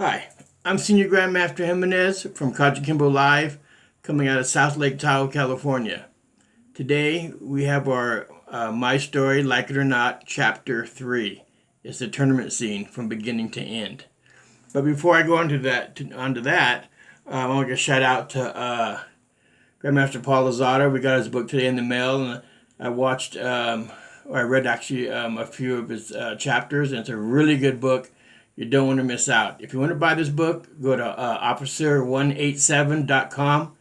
Hi, I'm Senior Grandmaster Jimenez from Kajukenbo Live, coming out of South Lake Tahoe, California. Today we have our My Story, Like It or Not, Chapter 3. It's the tournament scene from beginning to end. But before I go onto that, I want to give a shout out to Grandmaster Paul Lozada. We got his book today in the mail, and I read actually a few of his chapters, and it's a really good book. You don't want to miss out. If you want to buy this book, go to officer187.com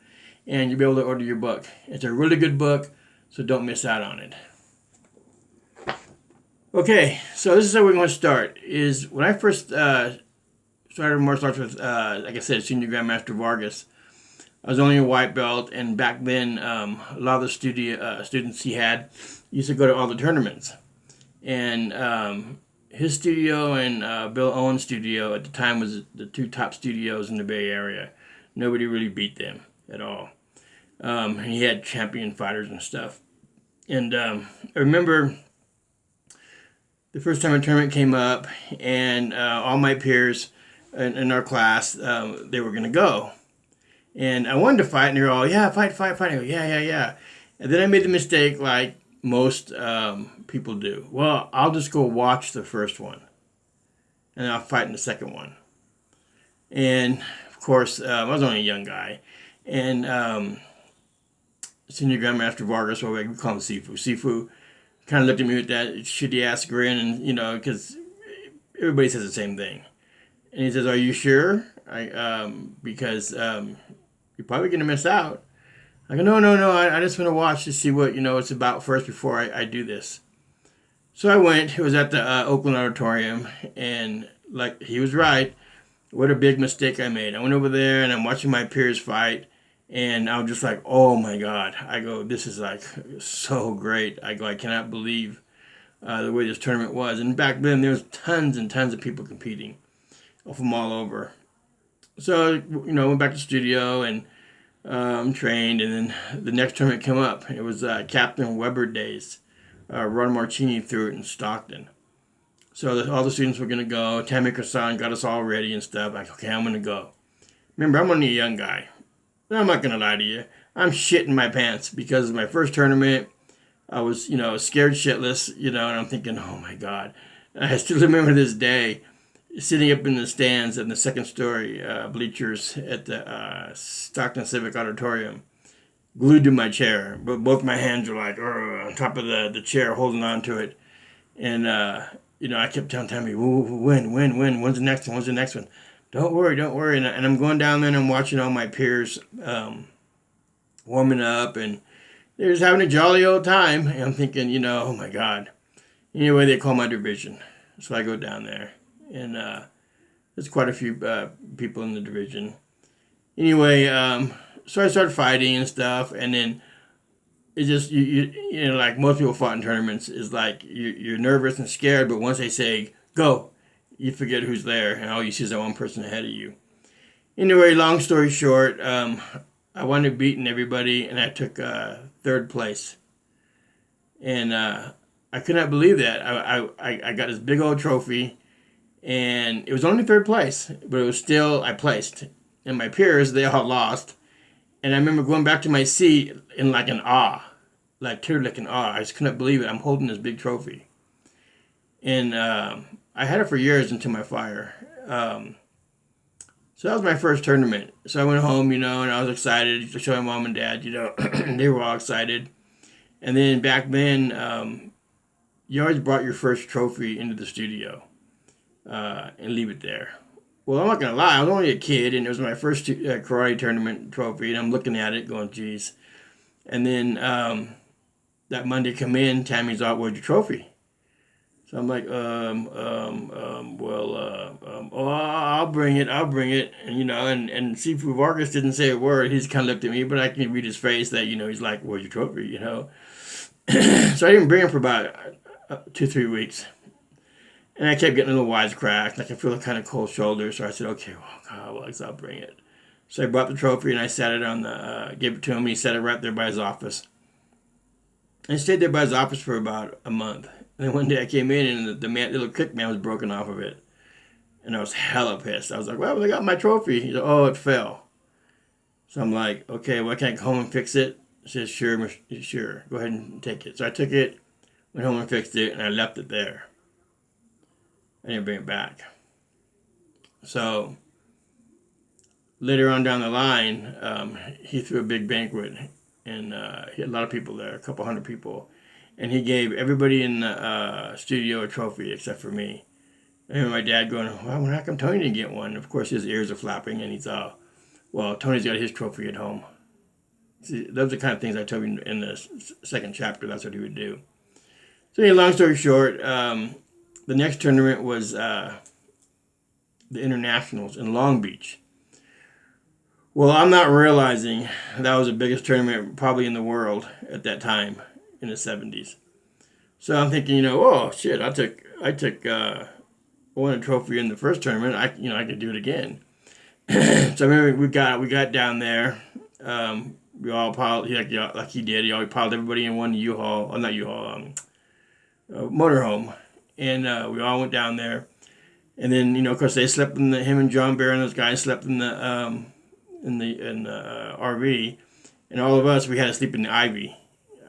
and you'll be able to order your book. It's a really good book, so don't miss out on it. Okay, so this is how we're going to start. Is when I first started martial arts with, like I said, Senior Grandmaster Vargas. I was only a white belt, and back then, a lot of the students he had used to go to all the tournaments. And his studio and Bill Owen's studio at the time was the two top studios in the Bay Area. Nobody really beat them at all. And he had champion fighters and stuff. And I remember the first time a tournament came up, and all my peers in our class, they were going to go. And I wanted to fight, and they were all, yeah, fight. I go, yeah. And then I made the mistake like most people do. Well, I'll just go watch the first one, and I'll fight in the second one. And, of course, I was only a young guy. And Senior Grandmaster Vargas, or we call him Sifu. Sifu kind of looked at me with that shitty-ass grin, and, because everybody says the same thing. And he says, are you sure? Because you're probably going to miss out. I go, no, I just want to watch to see what, it's about first before I do this. So I went. It was at the Oakland Auditorium, and like he was right. What a big mistake I made. I went over there, and I'm watching my peers fight, and I'm just like, oh my God. I go, this is like so great. I go, I cannot believe the way this tournament was. And back then, there was tons and tons of people competing from all over. So, went back to the studio and trained, and then the next tournament came up. It was Captain Weber Days. Ron Marchini threw it in Stockton. So all the students were going to go. Tammy Kasan got us all ready and stuff. Like, okay, I'm going to go. Remember, I'm only a young guy. But I'm not going to lie to you. I'm shitting my pants because my first tournament, I was, scared shitless, and I'm thinking, oh my God. I still remember this day sitting up in the stands in the second story bleachers at the Stockton Civic Auditorium, glued to my chair, but both my hands were like on top of the chair, holding on to it. And, I kept telling Tammy, win, when's the next one? Don't worry. And I'm going down there and I'm watching all my peers warming up, and they're just having a jolly old time. And I'm thinking, oh my God. Anyway, they call my division. So I go down there. And there's quite a few people in the division. Anyway, so I started fighting and stuff, and then it just like most people fought in tournaments, is like you're nervous and scared, but once they say go, you forget who's there, and all you see is that one person ahead of you. Anyway, long story short, I wound up beating everybody, and I took third place, and I could not believe that. I got this big old trophy. And it was only third place, but it was still, I placed. And my peers, they all lost. And I remember going back to my seat in like an awe, like tear-like an awe. I just couldn't believe it. I'm holding this big trophy. And I had it for years until my fire. So that was my first tournament. So I went home, and I was excited to show my mom and dad, they were all excited. And then back then, you always brought your first trophy into the studio. And leave it there. Well, I'm not going to lie. I was only a kid, and it was my first karate tournament trophy, and I'm looking at it going, geez. And then that Monday come in, Tammy's out, where's your trophy? So I'm like, I'll bring it. And, and Sifu Vargas didn't say a word. He just kind of looked at me, but I can read his face that, he's like, where's your trophy, So I didn't bring him for about 2-3 weeks. And I kept getting a little wisecracked. Like I feel kind of cold shoulder. So I said, okay, I'll bring it. So I brought the trophy and I sat it gave it to him. And he set it right there by his office. And I stayed there by his office for about a month. And then one day I came in and the little click man was broken off of it. And I was hella pissed. I was like, well, I got my trophy. He's like, oh, it fell. So I'm like, okay, well, can I go home and fix it? He says, sure, sure. Go ahead and take it. So I took it, went home and fixed it, and I left it there. I didn't bring it back. So later on down the line, he threw a big banquet, and he had a lot of people there, a couple hundred people. And he gave everybody in the studio a trophy except for me. I remember my dad going, well, how come Tony didn't get one? Of course, his ears are flapping, and he thought, well, Tony's got his trophy at home. See, those are the kind of things I told you in the second chapter. That's what he would do. So, anyway, long story short, the next tournament was the Internationals in Long Beach. Well, I'm not realizing that was the biggest tournament probably in the world at that time in the 70s. So I'm thinking, oh shit, I won a trophy in the first tournament. I could do it again. So I remember we got down there. We all piled like he did. He always piled everybody in one U-Haul, not U-Haul, motorhome, and we all went down there. And then of course they slept in him and John Bear and those guys slept in the RV, and all of us we had to sleep in the Ivy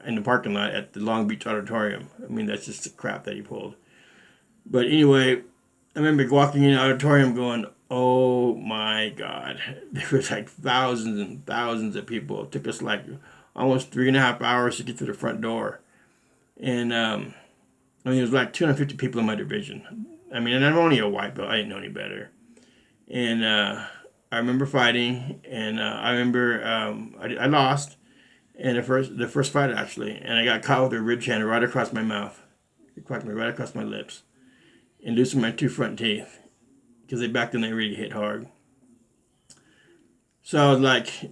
in the parking lot at the Long Beach Auditorium. I mean, that's just the crap that he pulled. But anyway, I remember walking in the auditorium going, oh my God. There was like thousands and thousands of people. It took us like almost 3.5 hours to get to the front door. And there was like 250 people in my division. I mean, and I'm only a white belt. I didn't know any better. And I remember fighting, and I remember I lost in the first fight actually, and I got caught with a rib hand right across my mouth. It cracked me right across my lips, and loosened my 2 front teeth because back then they really hit hard. So I was like,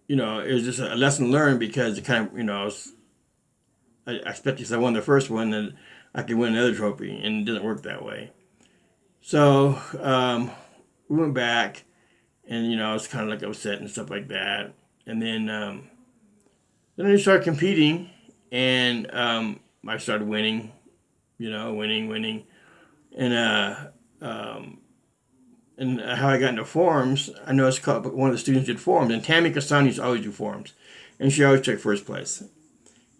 it was just a lesson learned because it kind of, I expected if I won the first one, then I could win another trophy, and it doesn't work that way. So we went back, and I was kind of like upset and stuff like that, and then I started competing, and I started winning, winning, and how I got into forums, I noticed one of the students did forums, and Tammy Kassan used to always do forums, and she always took first place.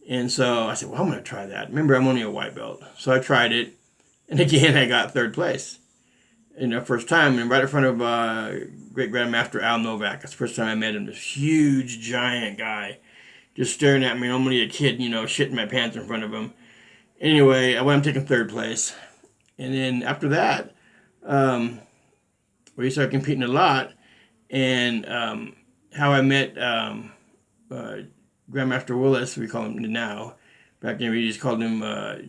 And so I said, well, I'm going to try that. Remember, I'm only a white belt. So I tried it, and again, I got third place in the first time, and right in front of great grandmaster Al Novak. That's the first time I met him, this huge, giant guy, just staring at me. I'm only a kid, shitting my pants in front of him. Anyway, I wound up taking third place. And then after that, we started competing a lot, and how I met Grandmaster Willis, we call him now. Back then we just called him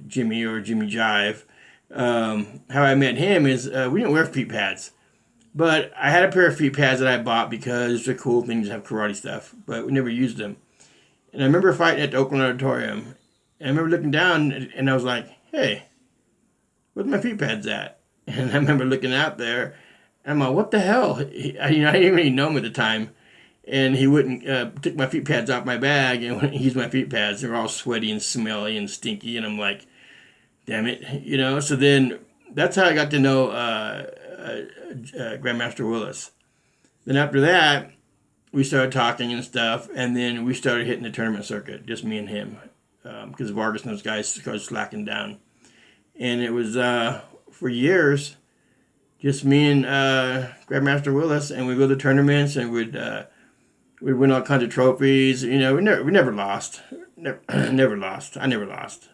Jimmy or Jimmy Jive. How I met him is we didn't wear feet pads, but I had a pair of feet pads that I bought because it's a cool thing to have karate stuff, but we never used them. And I remember fighting at the Oakland Auditorium, and I remember looking down, and I was like, hey, where's my feet pads at? And I remember looking out there, and I'm like, what the hell? I didn't really know him at the time. And he wouldn't take my feet pads off my bag and wouldn't use my feet pads. They were all sweaty and smelly and stinky. And I'm like, damn it, So then that's how I got to know Grandmaster Willis. Then after that, we started talking and stuff. And then we started hitting the tournament circuit, just me and him. Because Vargas and those guys started slacking down. And it was for years, just me and Grandmaster Willis. And we'd go to tournaments and we'd win all kinds of trophies. We never lost. Never lost. I never lost.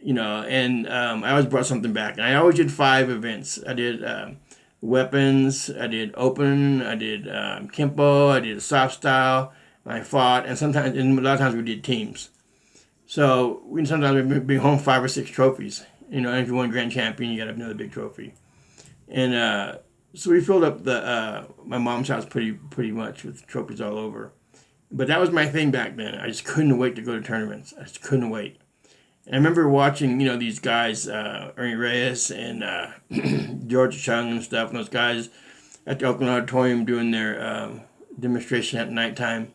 And I always brought something back. And I always did 5 events. I did weapons. I did open. I did Kempo. I did soft style. I fought. And a lot of times we did teams. So sometimes we'd bring home 5 or 6 trophies. And if you won Grand Champion, you got another big trophy. And so we filled up my mom's house pretty much with trophies all over. But that was my thing back then. I just couldn't wait to go to tournaments. I just couldn't wait. And I remember watching, these guys, Ernie Reyes and George Chung and stuff, and those guys at the Oakland Auditorium doing their demonstration at nighttime.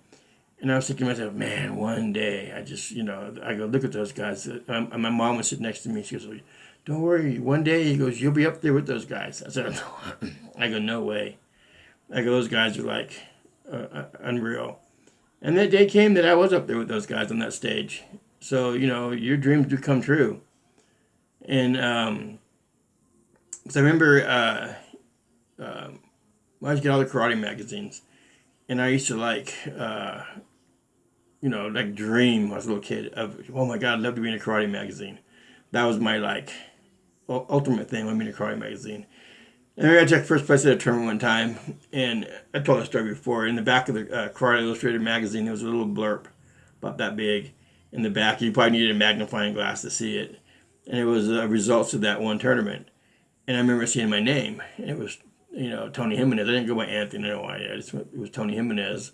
And I was thinking to myself, man, one day I just, I go look at those guys. And my mom was sitting next to me. She goes, don't worry. One day, he goes, you'll be up there with those guys. I said, I go, no way. I go, those guys are like unreal. And that day came that I was up there with those guys on that stage. So, your dreams do come true. And so I remember I used to get all the karate magazines. And I used to like dream when I was a little kid of, oh my God, I'd love to be in a karate magazine. That was my like ultimate thing when I be in a karate magazine. And I took first place at a tournament one time, and I told that story before. In the back of the Karate Illustrated magazine, there was a little blurb about that big in the back. You probably needed a magnifying glass to see it. And it was results of that one tournament. And I remember seeing my name. And it was, Tony Jimenez. I didn't go by Anthony. I don't know why. It was Tony Jimenez.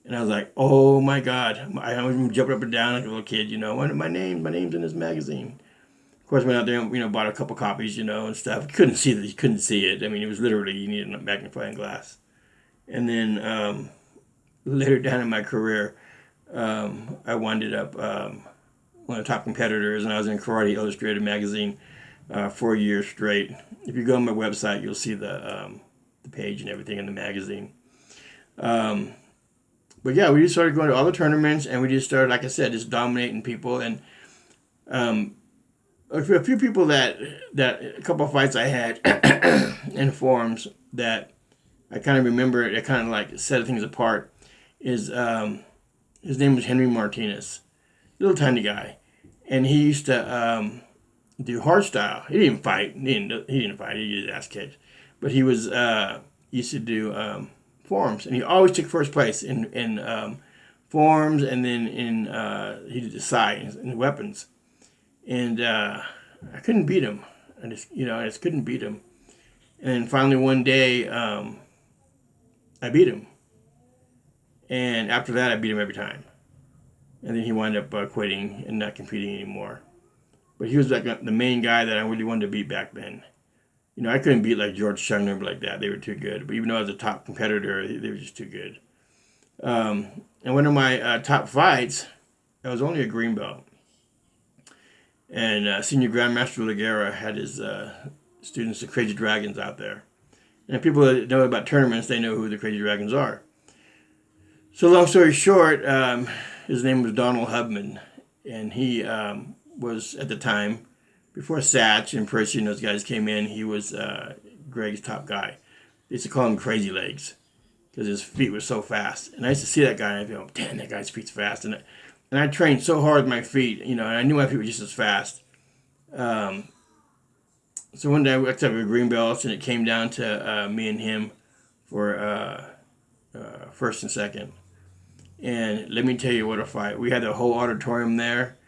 And I was like, oh my God. I was jumping up and down like a little kid, my name's in this magazine. Of course, went out there and, bought a couple copies, and stuff. You couldn't see it. I mean, it was literally, you needed a magnifying glass. And then later down in my career, I wound up one of the top competitors, and I was in Karate Illustrated magazine 4 years straight. If you go on my website, you'll see the page and everything in the magazine. But yeah, we just started going to all the tournaments, and we just started, like I said, just dominating people. And a few people a couple of fights I had in forums that I kind of remember, that kind of like set things apart, is his name was Henry Martinez, little tiny guy, and he used to do hardstyle. He didn't fight. He didn't fight. He used ass kicked, but he was used to do forums, and he always took first place in forums, and then he did the sides and weapons. And I couldn't beat him. I just couldn't beat him. And then finally one day, I beat him. And after that, I beat him every time. And then he wound up quitting and not competing anymore. But he was like the main guy that I really wanted to beat back then. I couldn't beat like George Sumner like that. They were too good. But even though I was a top competitor, they were just too good. And one of my top fights, I was only a green belt. And Senior Grandmaster Ligera had his students, the Crazy Dragons, out there. And if people that know about tournaments, they know who the Crazy Dragons are. So long story short, his name was Donald Hubman. And he was, at the time, before Satch and Percy and those guys came in, he was Greg's top guy. They used to call him Crazy Legs because his feet were so fast. And I used to see that guy and I'd go, damn, that guy's feet's fast. And I trained so hard with my feet, and I knew my feet were just as fast. So one day I went to a green belt, and it came down to me and him for first and second. And let me tell you what a fight. We had the whole auditorium there,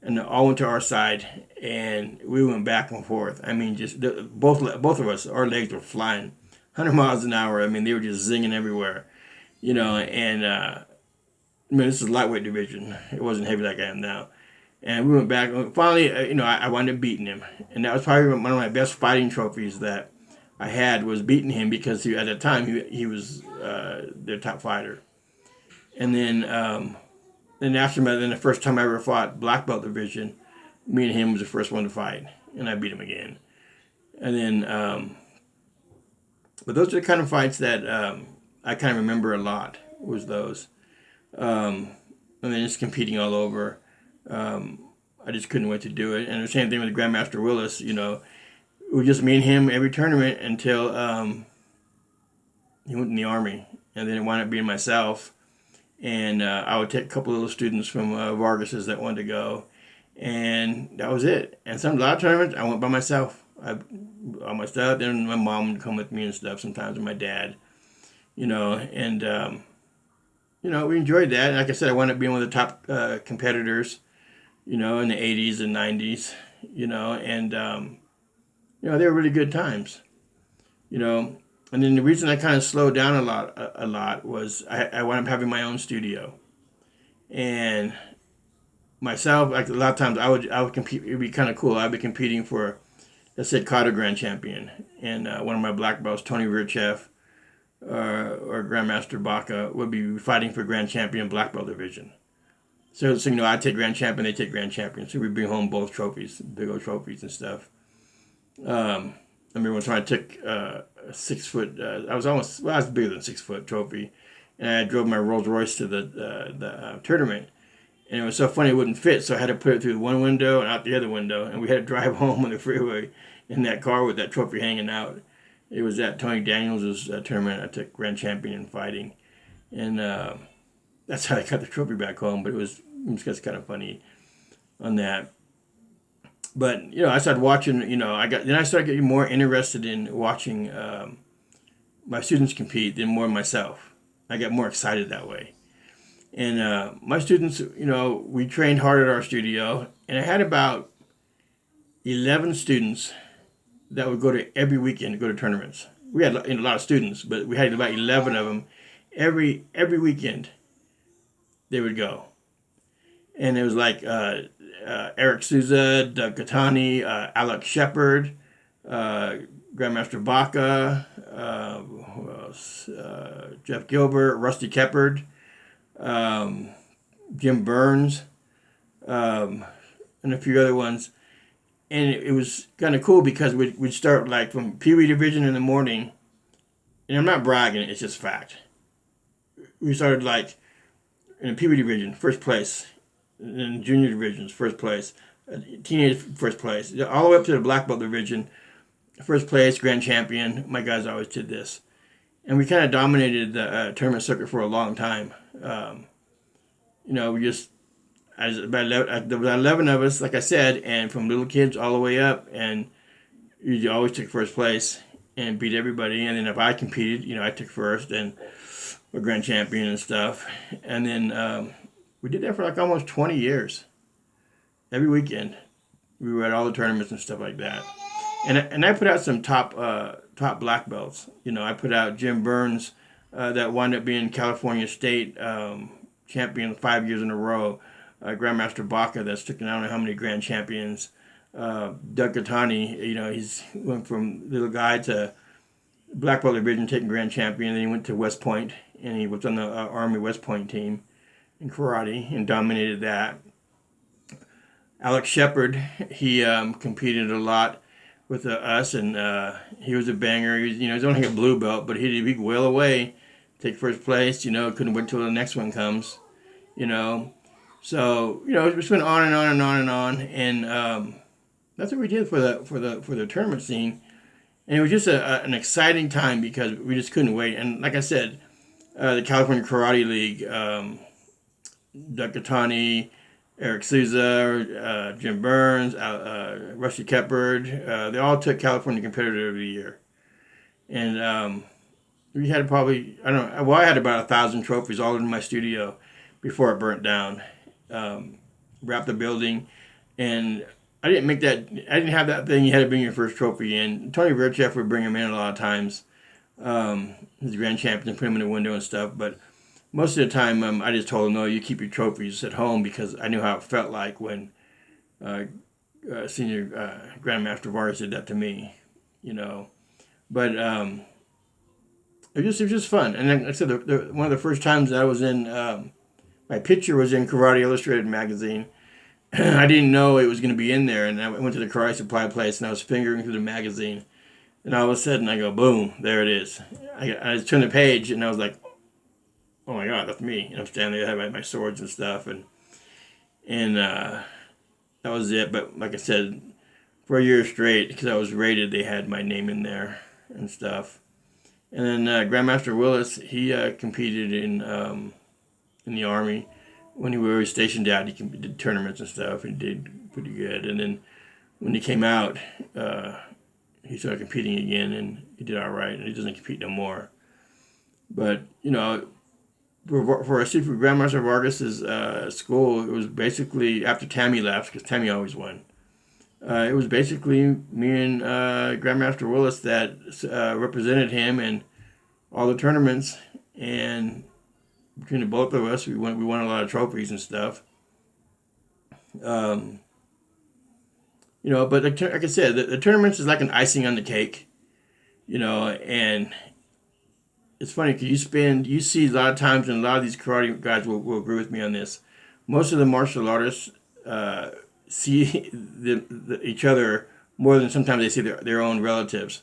and they all went to our side, and we went back and forth. I mean, just both of us, our legs were flying 100 miles an hour. I mean, they were just zinging everywhere, and this is lightweight division. It wasn't heavy like I am now. And we went back. Finally, I wound up beating him. And that was probably one of my best fighting trophies that I had, was beating him, because at that time he was their top fighter. And then after that, the first time I ever fought black belt division, me and him was the first one to fight, and I beat him again. And then, but those are the kind of fights that I kind of remember a lot. Was those. And then just competing all over. I just couldn't wait to do it. And the same thing with Grandmaster Willis, it was just me and him every tournament until he went in the Army. And then it wound up being myself. And I would take a couple of little students from Vargas's that wanted to go. And that was it. And a lot of tournaments, I went by myself. All my stuff. Then my mom would come with me and stuff sometimes, and my dad. And... we enjoyed that. And like I said, I wound up being one of the top competitors, in the 80s and 90s, and, they were really good times, And then the reason I kind of slowed down a lot was I wound up having my own studio. And myself, like a lot of times I would compete. It would be kind of cool. I'd be competing for, let's say, Carter Grand Champion. And one of my black belts, Tony Virchev, or Grandmaster Baca, would be fighting for Grand Champion black belt division. So I take Grand Champion, they take Grand Champion. So we bring home both trophies, big old trophies and stuff. I remember one time I took a 6 foot. I was bigger than 6 foot trophy, and I drove my Rolls Royce to the tournament, and it was so funny it wouldn't fit, so I had to put it through one window and out the other window, and we had to drive home on the freeway in that car with that trophy hanging out. It was at Tony Daniels' tournament. I took grand champion in fighting, and that's how I got the trophy back home. But it was just kind of funny on that. But I started watching. I started getting more interested in watching my students compete than more myself. I got more excited that way. And my students, we trained hard at our studio, and I had about 11 students that would go to every weekend to go to tournaments. We had a lot of students, but we had about 11 of them every weekend. They would go, and it was like Eric Souza, Doug Catani, Alex Shepard, Grandmaster Baca, who else? Jeff Gilbert, Rusty Keppard, Jim Burns, and a few other ones. And it was kind of cool because we'd start like from Pee Wee Division in the morning. And I'm not bragging, it's just fact. We started like in the Pee Wee Division, first place. In junior divisions, first place. Teenage, first place. All the way up to the black belt division, first place, grand champion. My guys always did this. And we kind of dominated the tournament circuit for a long time. We just, about 11 of us, like I said, and from little kids all the way up, and you always took first place and beat everybody. And then if I competed, I took first and a grand champion and stuff. And then we did that for like almost 20 years. Every weekend, we were at all the tournaments and stuff like that. And I put out some top black belts. I put out Jim Burns, that wound up being California State champion 5 years in a row. Grandmaster Baca, that's taken I don't know how many grand champions. Doug Catani, he's went from little guy to black belt division, taking grand champion. Then he went to West Point, and he was on the Army West Point team in karate and dominated that. Alex Shepard, he competed a lot with us, and he was a banger. He was only a blue belt, but he'd well away, take first place. Couldn't wait till the next one comes. So it just went on and on and on and on, and that's what we did for the tournament scene, and it was just an exciting time because we just couldn't wait. And like I said, the California Karate League, Doug Catani, Eric Souza, Jim Burns, Rusty Keppard, they all took California Competitor of the Year, and we had probably I had about 1,000 trophies all in my studio before it burnt down. Wrapped the building, and I didn't have that thing. You had to bring your first trophy in. Tony Virchev would bring him in a lot of times. He's grand champion, put him in the window and stuff. But most of the time, I just told him, no, you keep your trophies at home, because I knew how it felt like when senior Grandmaster Vargas did that to me, But it was just fun. And then, like I said, one of the first times that I was in. My picture was in Karate Illustrated magazine. I didn't know it was going to be in there, and I went to the karate supply place, and I was fingering through the magazine, and all of a sudden I go, boom, there it is. I just turned the page, and I was like, oh my God, that's me. And I'm standing there, I had my swords and stuff, and that was it. But like I said, for a year straight, because I was rated, they had my name in there and stuff. And then Grandmaster Willis, he competed in the Army. When he was stationed out, he did tournaments and stuff, and did pretty good. And then when he came out, he started competing again, and he did all right. And he doesn't compete no more. But for a seafood Grandmaster Vargas's school, it was basically after Tammy left, because Tammy always won. It was basically me and Grandmaster Willis that represented him in all the tournaments, and between the both of us, we won a lot of trophies and stuff. But like I said, the tournaments is like an icing on the cake, and it's funny because you see a lot of times, and a lot of these karate guys will agree with me on this. Most of the martial artists see each other more than sometimes they see their own relatives,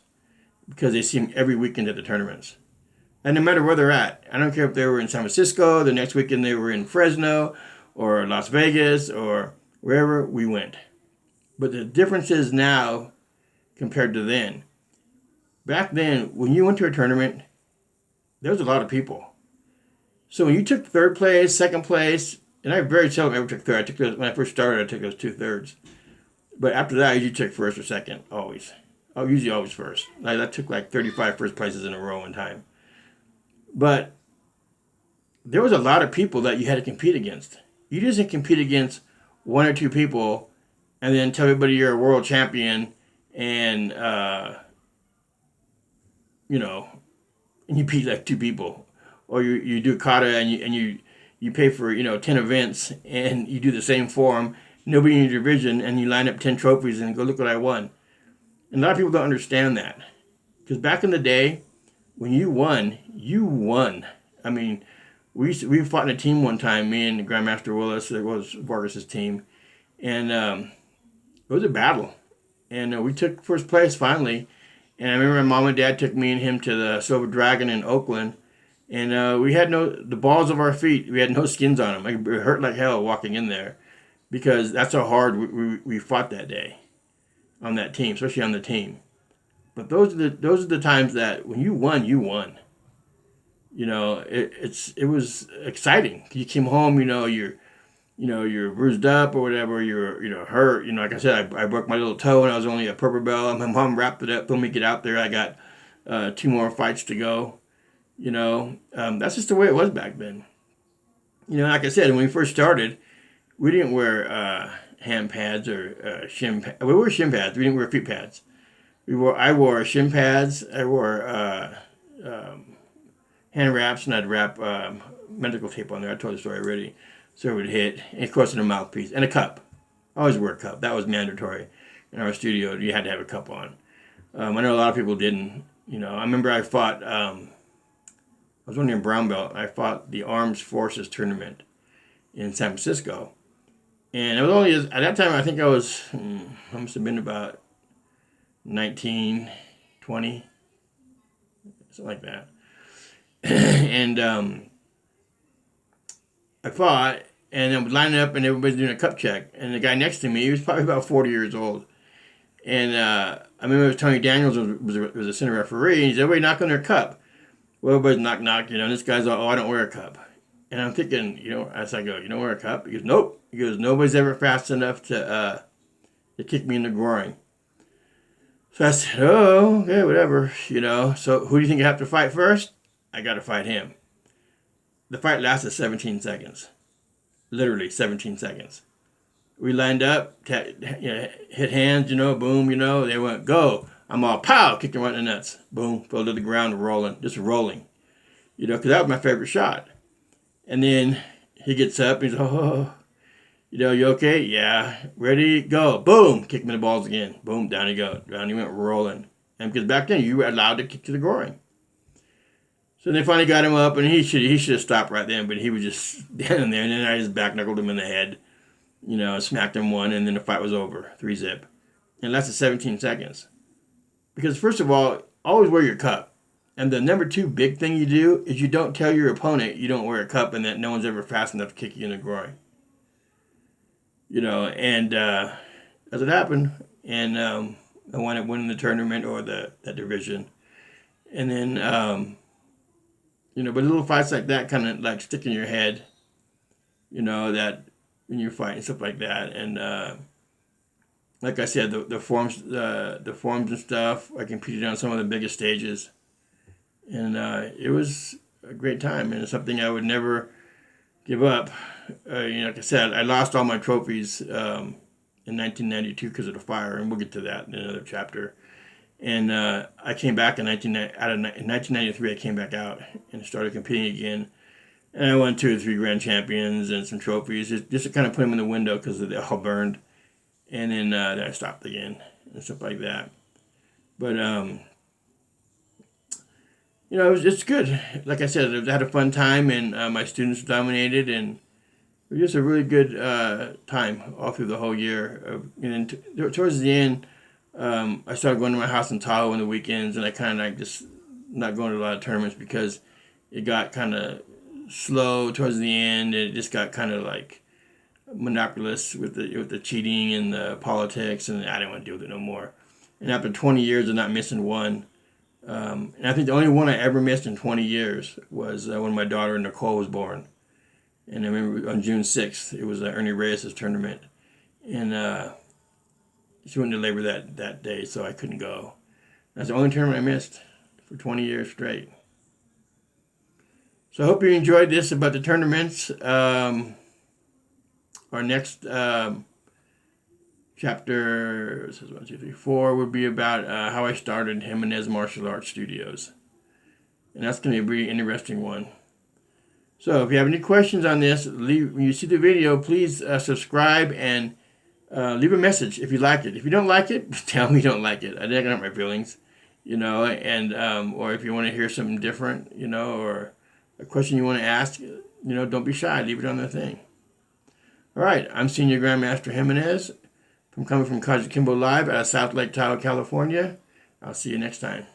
because they see them every weekend at the tournaments. And no matter where they're at, I don't care if they were in San Francisco, the next weekend they were in Fresno or Las Vegas or wherever, we went. But the difference is now compared to then. Back then, when you went to a tournament, there was a lot of people. So when you took third place, second place, and I very seldom ever took third. I took those, when I first started, I took those 2/3. But after that, I usually took first or second, always. I usually always first. I took like 35 first places in a row in time. But there was a lot of people that you had to compete against. You just didn't compete against one or two people and then tell everybody you're a world champion and, and you beat like two people. Or you do kata and you pay for, 10 events and you do the same form, nobody in your division, and you line up 10 trophies and go, look what I won. And a lot of people don't understand that. Because back in the day, when you won, you won. I mean, we fought in a team one time, me and Grandmaster Willis, it was Vargas's team, and it was a battle. And we took first place finally. And I remember my mom and dad took me and him to the Silver Dragon in Oakland. And we had the balls of our feet, we had no skins on them. It hurt like hell walking in there because that's how hard we fought that day on that team, especially on the team. But those are the times that when you won, you won. It was exciting. You came home, you're bruised up or whatever, you're hurt. Like I said, I broke my little toe and I was only a purple belt. My mom wrapped it up, let me get out there. I got 2 more fights to go. That's just the way it was back then. Like I said, when we first started, we didn't wear hand pads or shin pads. We wore shin pads. We didn't wear feet pads. I wore shin pads. I wore hand wraps, and I'd wrap medical tape on there. I told the story already. So it would hit, and of course, in a mouthpiece and a cup. I always wear a cup. That was mandatory in our studio. You had to have a cup on. I know a lot of people didn't. I remember I fought. I was only in brown belt. I fought the Armed Forces tournament in San Francisco, and it was only at that time. I think I must have been about 19, 20, something like that. And I fought, and I was lining up, and everybody's doing a cup check. And the guy next to me, he was probably about 40 years old. And I remember it was Tony Daniels was a center referee, and he said, everybody knock on their cup. Well, everybody's knock, and this guy's like, oh, I don't wear a cup. And I'm thinking, as I go, you don't wear a cup? He goes, nope. He goes, nobody's ever fast enough to kick me in the groin. So I said, oh, okay, whatever, So who do you think I have to fight first? I got to fight him. The fight lasted 17 seconds. Literally 17 seconds. We lined up, hit hands, boom, they went, go. I'm all, pow, kicked him right in the nuts. Boom, fell to the ground, just rolling. Because that was my favorite shot. And then he gets up, and he's, oh, you okay? Yeah. Ready? Go. Boom, kick him in the balls again. Boom, down he go. Down he went rolling. And because back then, you were allowed to kick to the groin. So they finally got him up, and he should have stopped right then, but he was just standing there, and then I just back knuckled him in the head, smacked him one, and then the fight was over, 3-zip. And it lasted 17 seconds. Because first of all, always wear your cup. And the number 2 big thing you do is you don't tell your opponent you don't wear a cup and that no one's ever fast enough to kick you in the groin. And as it happened, and I wound up winning the tournament or that division. And then, but little fights like that kind of like stick in your head, that when you're fighting, stuff like that. And like I said, the forms and stuff, I competed on some of the biggest stages. And it was a great time, and it's something I would never give up. Like I said, I lost all my trophies in 1992 because of the fire, and we'll get to that in another chapter. And I came back in 1993. I came back out and started competing again, and I won 2 or 3 grand champions and some trophies, just to kind of put them in the window because they all burned. And then I stopped again and stuff like that. But it's good. Like I said, I had a fun time, and my students dominated, and it was just a really good time all through the whole year. And then towards the end, I started going to my house in Tahoe on the weekends, and I kind of like just not going to a lot of tournaments because it got kind of slow towards the end. It just got kind of like monopolist with the cheating and the politics, and I didn't want to deal with it no more. And after 20 years of not missing one, and I think the only one I ever missed in 20 years was when my daughter Nicole was born. And I remember on June 6th, it was Ernie Reyes' tournament. And she went to labor that day, so I couldn't go. That's the only tournament I missed for 20 years straight. So I hope you enjoyed this about the tournaments. Our next chapter, this is 1, 2, 3, 4, would be about how I started Jimenez Martial Arts Studios. And that's going to be a pretty interesting one. So if you have any questions on this, when you see the video, please subscribe and leave a message if you like it. If you don't like it, tell me you don't like it. I don't hurt my feelings, and or if you want to hear something different, or a question you want to ask, don't be shy. Leave it on the thing. All right, I'm Senior Grandmaster Jimenez, coming from Kajukenbo Live out of South Lake Tahoe, California. I'll see you next time.